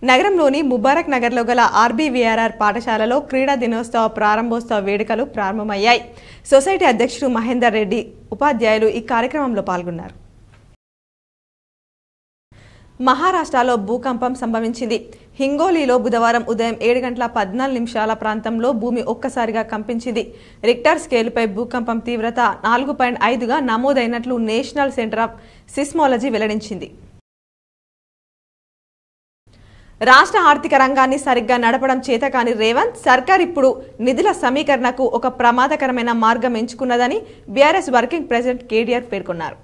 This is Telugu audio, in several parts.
నగరంలోని ముబారక్ నగర్లో గల ఆర్బీవీఆర్ఆర్ పాఠశాలలో క్రీడా దినోత్సవ ప్రారంభోత్సవ వేడుకలు ప్రారంభమయ్యాయి. సొసైటీ అధ్యక్షుడు మహేందర్ రెడ్డి, ఉపాధ్యాయులు ఈ కార్యక్రమంలో పాల్గొన్నారు. మహారాష్ట్రలో భూకంపం సంభవించింది. హింగోలీలో బుధవారం ఉదయం 7:14 ప్రాంతంలో భూమి ఒక్కసారిగా కంపించింది. రిక్టర్ స్కేలుపై భూకంపం తీవ్రత 4.5గా నమోదైనట్లు నేషనల్ సెంటర్ ఆఫ్ సిస్మాలజీ వెల్లడించింది. రాష్ట్ర ఆర్థిక రంగాన్ని సరిగ్గా నడపడం చేతకాని రేవంత్ సర్కార్ ఇప్పుడు నిధుల సమీకరణకు ఒక ప్రమాదకరమైన మార్గం ఎంచుకున్నదని బీఆర్ఎస్ వర్కింగ్ ప్రెసిడెంట్ కేటీఆర్ పేర్కొన్నారు.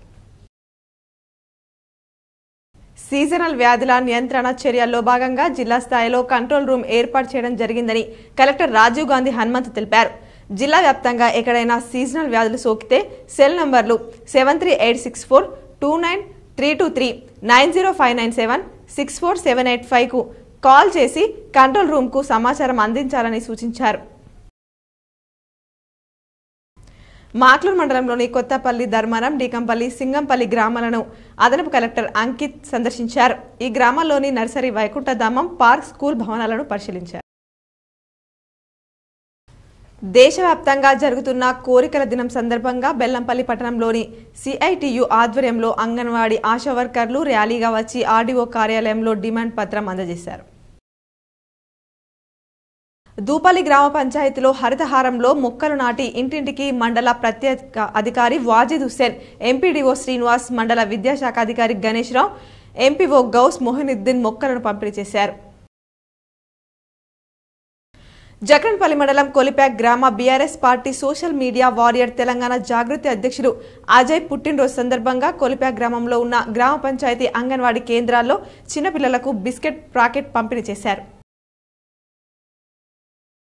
సీజనల్ వ్యాధుల నియంత్రణ చర్యల్లో భాగంగా జిల్లా స్థాయిలో కంట్రోల్ రూమ్ ఏర్పాటు చేయడం జరిగిందని కలెక్టర్ రాజీవ్ గాంధీ హనుమంత్ తెలిపారు. జిల్లా వ్యాప్తంగా ఎక్కడైనా సీజనల్ వ్యాధులు సోకితే సెల్ నంబర్లు 7386429323 90597 64785కు కాల్ చేసి కంట్రోల్ రూమ్కు సమాచారం అందించాలని సూచించారు. మాక్లూర్ మండలంలోని కొత్తపల్లి, ధర్మారం, డీకంపల్లి, సింగంపల్లి గ్రామాలను అదనపు కలెక్టర్ అంకిత్ సందర్శించారు. ఈ గ్రామాల్లోని నర్సరీ, వైకుంఠధామం, పార్క్, స్కూల్ భవనాలను పరిశీలించారు. దేశవ్యాప్తంగా జరుగుతున్న కోరికల దినం సందర్భంగా బెల్లంపల్లి పట్టణంలోని సిఐటియు ఆధ్వర్యంలో అంగన్వాడీ ఆశా వర్కర్లు ర్యాలీగా వచ్చి ఆర్డీఓ కార్యాలయంలో డిమాండ్ పత్రం అందజేశారు. దూపల్లి గ్రామ పంచాయతీలో హరితహారంలో మొక్కలు నాటి ఇంటింటికి మండల ప్రత్యేక అధికారి వాజిద్ హుస్సేన్, ఎంపీడీఓ శ్రీనివాస్, మండల విద్యాశాఖ అధికారి గణేష్ రావు, ఎంపీఓ గౌస్ మొహినుద్దీన్ మొక్కలను పంపిణీ చేశారు. జక్రన్పల్లి మండలం కొలిప్యాక్ గ్రామ BRS party social media warrior Telangana Jagruthi అధ్యక్షుడు అజయ్ పుట్టినరోజు సందర్భంగా కొలిప్యాక్ గ్రామంలో ఉన్న గ్రామ పంచాయతీ అంగన్వాడీ కేంద్రాల్లో చిన్నపిల్లలకు బిస్కెట్ ప్యాకెట్ పంపిణీ చేశారు.